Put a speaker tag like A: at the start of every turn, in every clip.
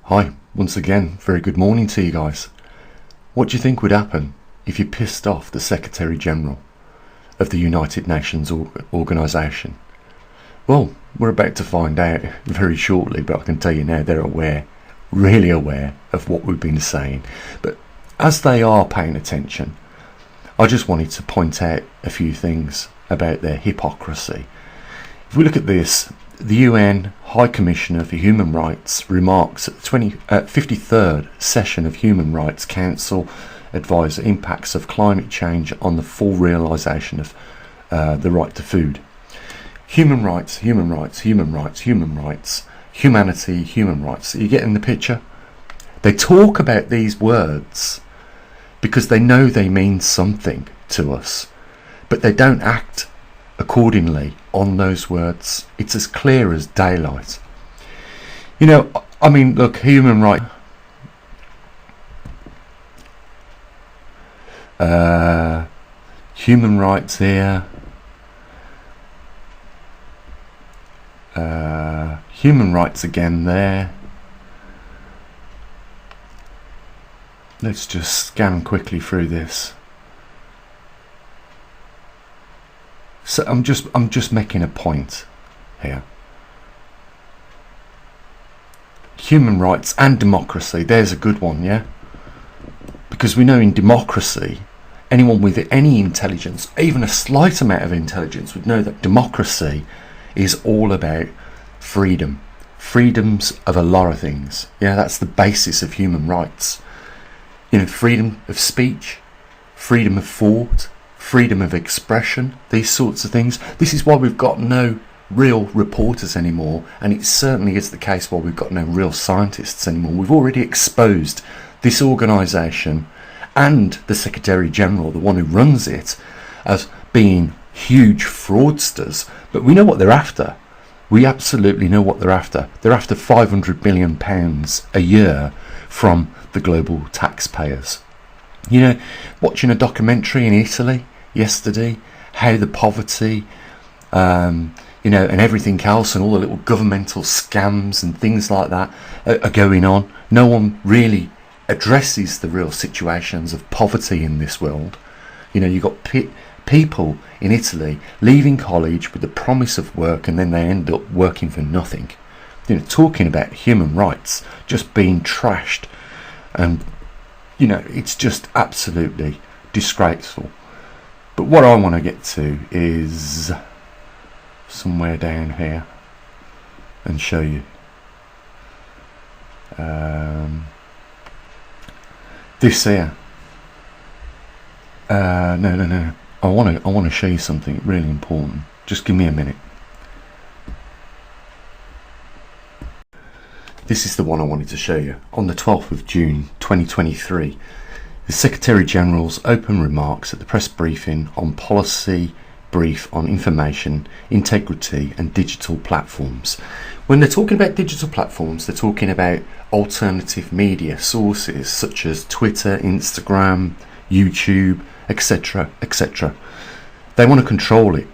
A: Hi, once again, very good morning to you guys. What do you think would happen if you pissed off the Secretary General of the United Nations organisation? Well, we're about to find out very shortly, but I can tell you now they're aware, really aware of what we've been saying. But as they are paying attention, I just wanted to point out a few things about their hypocrisy. If we look at this, the UN High Commissioner for Human Rights remarks at the 53rd session of Human Rights Council advise the impacts of climate change on the full realisation of the right to food. Human rights, human rights, human rights, human rights, humanity, human rights. Are you getting the picture? They talk about these words because they know they mean something to us, but they don't act accordingly on those words. It's as clear as daylight. You know, I mean, look, human rights. Human rights here. Human rights again there. Let's just scan quickly through this. So I'm just making a point here. Human rights and democracy, there's a good one, yeah? Because we know in democracy, anyone with any intelligence, even a slight amount of intelligence, would know that democracy is all about freedom. Freedoms of a lot of things. Yeah, that's the basis of human rights. You know, freedom of speech, freedom of thought, freedom of expression, these sorts of things. This is why we've got no real reporters anymore, and it certainly is the case why we've got no real scientists anymore. We've already exposed this organisation and the Secretary General, the one who runs it, as being huge fraudsters, but we know what they're after. We absolutely know what they're after. They're after £500 billion a year from the global taxpayers. You know, watching a documentary in Italy yesterday, how the poverty, you know, and everything else, and all the little governmental scams and things like that are going on. No one really addresses the real situations of poverty in this world. You know, you've got people in Italy leaving college with the promise of work, and then they end up working for nothing. You know, talking about human rights just being trashed, and you know, it's just absolutely disgraceful. But what I want to get to is somewhere down here and show you. This here. No. I want to show you something really important. Just give me a minute. This is the one I wanted to show you. On the 12th of June 2023, the Secretary General's open remarks at the press briefing on policy brief on information integrity and digital platforms. When they're talking about digital platforms, they're talking about alternative media sources such as Twitter, Instagram, YouTube, etc., etc. They want to control it,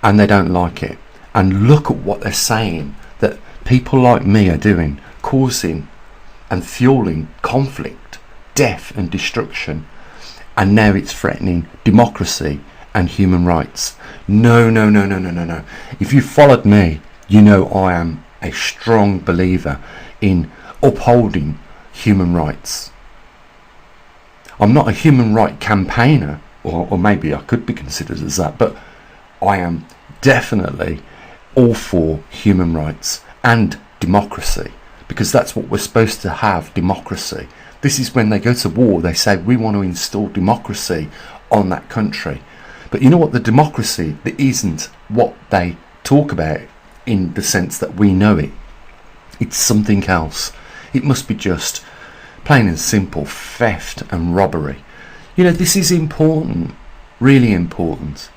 A: and they don't like it. And look at what they're saying that people like me are doing, causing and fueling conflict, death and destruction, and now it's threatening democracy and human rights. No. If you followed me, you know I am a strong believer in upholding human rights. I'm not a human right campaigner, or maybe I could be considered as that, but I am definitely all for human rights and democracy, because that's what we're supposed to have, democracy. This is when they go to war, they say we want to install democracy on that country. But you know what, the democracy that isn't what they talk about in the sense that we know it. It's something else. It must be just plain and simple theft and robbery. You know, this is important, really important,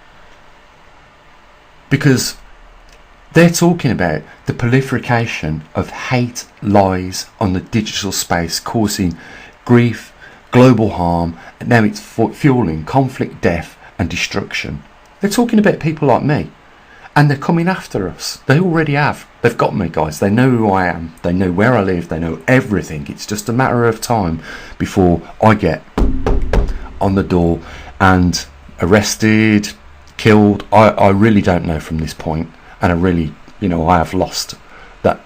A: because they're talking about the proliferation of hate, lies on the digital space, causing grief, global harm, and now it's fueling conflict, death and destruction. They're talking about people like me, and they're coming after us. They already have. They've got me, guys. They know who I am. They know where I live. They know everything. It's just a matter of time before I get on the door and arrested, killed. I really don't know from this point, and I really, I have lost that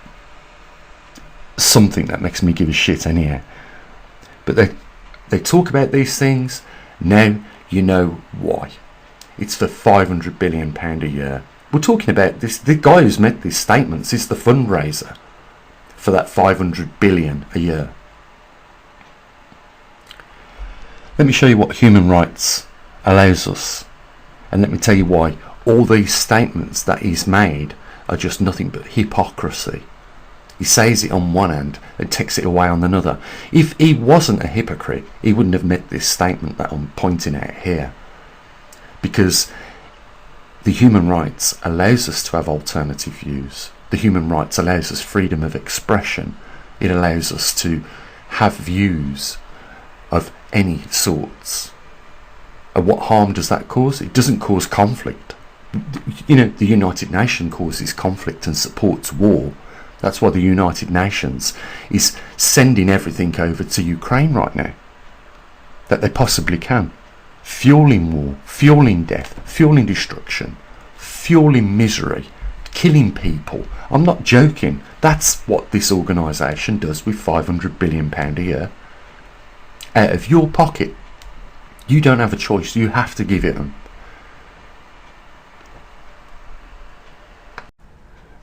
A: something that makes me give a shit anyhow. But they talk about these things. Now you know why. It's for £500 billion a year. We're talking about this. The guy who's made these statements is the fundraiser for that £500 billion a year. Let me show you what human rights allows us, and let me tell you why all these statements that he's made are just nothing but hypocrisy. He says it on one hand and takes it away on another. If he wasn't a hypocrite, he wouldn't have made this statement that I'm pointing out here. Because the human rights allows us to have alternative views. The human rights allows us freedom of expression. It allows us to have views of any sorts. And what harm does that cause? It doesn't cause conflict. The United Nations causes conflict and supports war. That's why the United Nations is sending everything over to Ukraine right now that they possibly can. Fueling war, fueling death, fueling destruction, fueling misery, killing people. I'm not joking. That's what this organisation does with £500 billion a year. Out of your pocket. You don't have a choice. You have to give it them.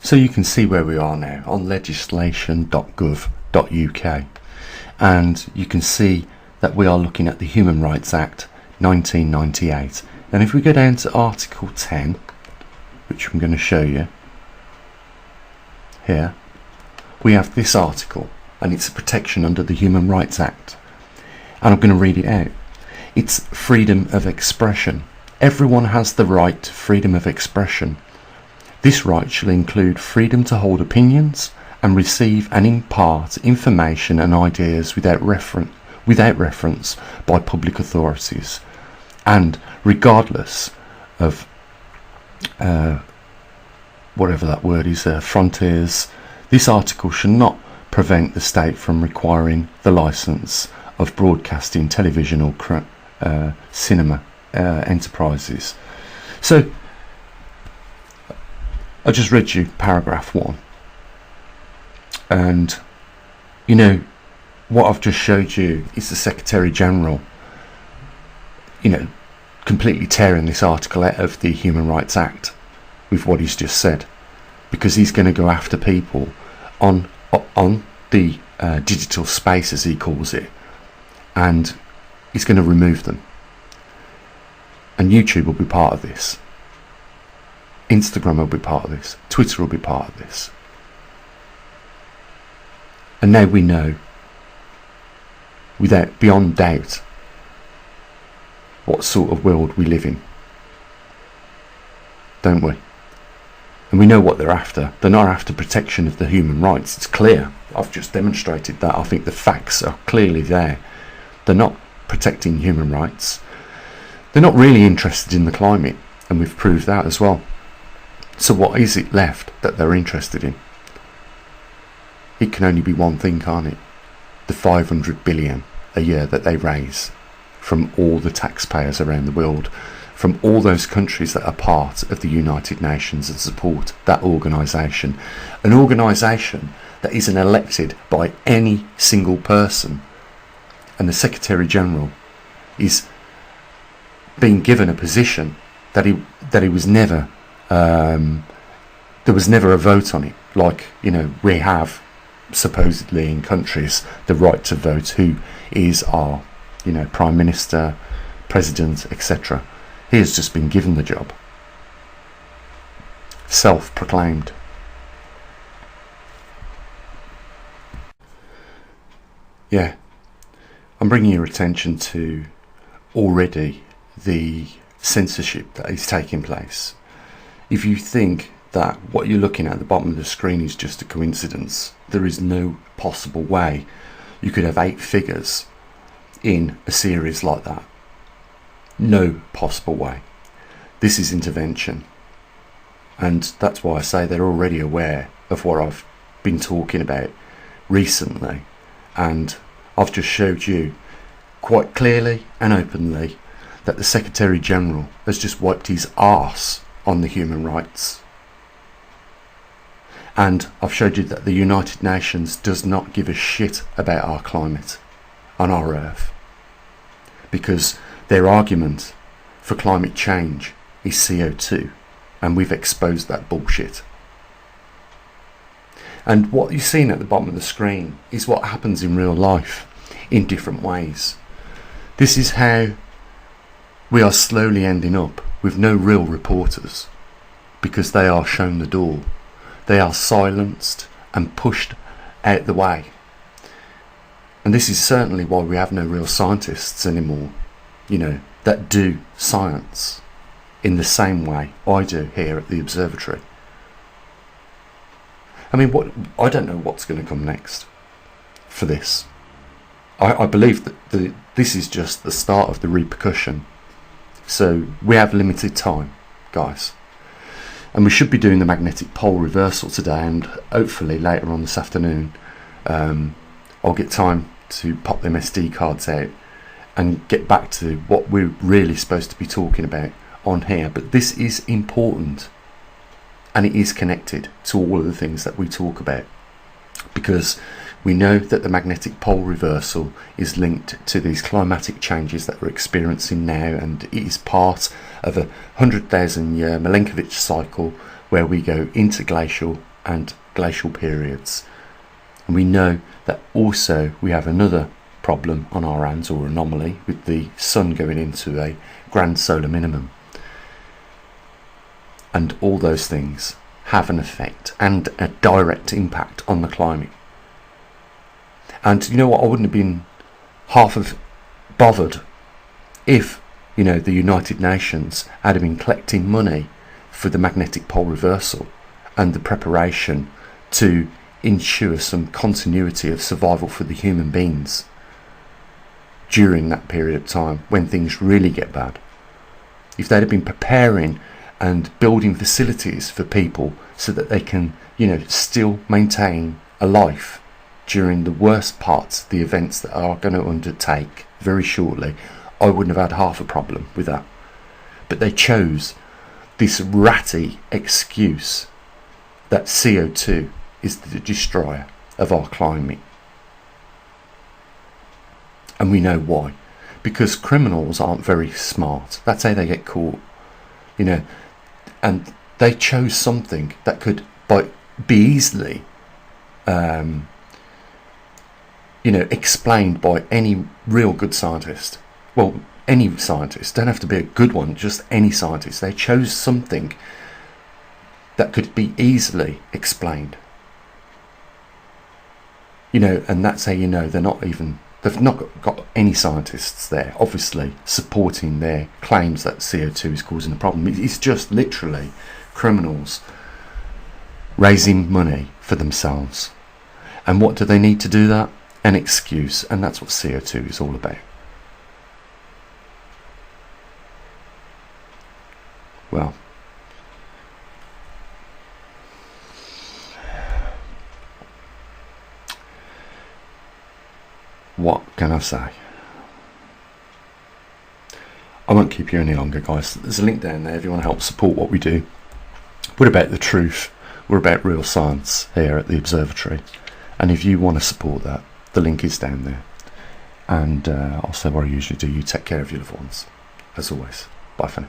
A: So you can see where we are now on legislation.gov.uk, and you can see that we are looking at the Human Rights Act 1998. And if we go down to Article 10, which I'm going to show you here, we have this article, and it's a protection under the Human Rights Act, and I'm going to read it out. It's freedom of expression. Everyone has the right to freedom of expression. This right shall include freedom to hold opinions and receive and impart information and ideas without reference by public authorities, and regardless of whatever that word is, frontiers. This article shall not prevent the state from requiring the licence of broadcasting, television or cinema enterprises. So I just read you paragraph 1, and what I've just showed you is the Secretary General completely tearing this article out of the Human Rights Act with what he's just said, because he's going to go after people on the digital space, as he calls it, and he's going to remove them. And YouTube will be part of this. Instagram will be part of this. Twitter will be part of this. And now we know, beyond doubt, what sort of world we live in, don't we? And we know what they're after. They're not after protection of the human rights. It's clear. I've just demonstrated that. I think the facts are clearly there. They're not protecting human rights. They're not really interested in the climate, and we've proved that as well. So what is it left that they're interested in? It can only be one thing, can't it? The 500 billion a year that they raise from all the taxpayers around the world, from all those countries that are part of the United Nations and support that organisation. An organisation that isn't elected by any single person. And the Secretary General is being given a position that he was never, there was never a vote on it, like we have supposedly in countries the right to vote who is our Prime Minister, President, etc. He has just been given the job, self-proclaimed. Yeah, I'm bringing your attention to already the censorship that is taking place. If you think that what you're looking at the bottom of the screen is just a coincidence, there is no possible way you could have 8 figures in a series like that. No possible way. This is intervention, and that's why I say they're already aware of what I've been talking about recently, and I've just showed you quite clearly and openly that the Secretary General has just wiped his arse on the human rights. And I've showed you that the United Nations does not give a shit about our climate on our Earth, because their argument for climate change is CO2, and we've exposed that bullshit. And what you're seeing at the bottom of the screen is what happens in real life in different ways. This is how we are slowly ending up with no real reporters, because they are shown the door. They are silenced and pushed out the way. And this is certainly why we have no real scientists anymore, that do science in the same way I do here at the observatory. I mean, I don't know what's going to come next for this. I believe that this is just the start of the repercussion. So we have limited time, guys. And we should be doing the magnetic pole reversal today, and hopefully later on this afternoon I'll get time to pop them SD cards out and get back to what we're really supposed to be talking about on here. But this is important, and it is connected to all of the things that we talk about, because we know that the magnetic pole reversal is linked to these climatic changes that we're experiencing now, and it is part of a 100,000 year Milankovitch cycle where we go interglacial and glacial periods. And we know that also we have another problem on our hands, or anomaly, with the sun going into a grand solar minimum. And all those things have an effect and a direct impact on the climate. And you know what, I wouldn't have been half of bothered if, the United Nations had been collecting money for the magnetic pole reversal and the preparation to ensure some continuity of survival for the human beings during that period of time when things really get bad. If they'd have been preparing and building facilities for people so that they can, still maintain a life during the worst parts, the events that are going to undertake very shortly, I wouldn't have had half a problem with that. But they chose this ratty excuse that CO2 is the destroyer of our climate. And we know why. Because criminals aren't very smart. That's how they get caught. And they chose something that could be easily explained by any real good scientist. Well, any scientist, don't have to be a good one, just any scientist. They chose something that could be easily explained. And that's how they've not got any scientists there, obviously, supporting their claims that CO2 is causing the problem. It's just literally criminals raising money for themselves. And what do they need to do that? An excuse, and that's what CO2 is all about. Well, what can I say? I won't keep you any longer, guys. There's a link down there if you want to help support what we do. We're about the truth. We're about real science here at the observatory. And if you want to support that, the link is down there. And I'll say what I usually do. You take care of your loved ones. As always, bye for now.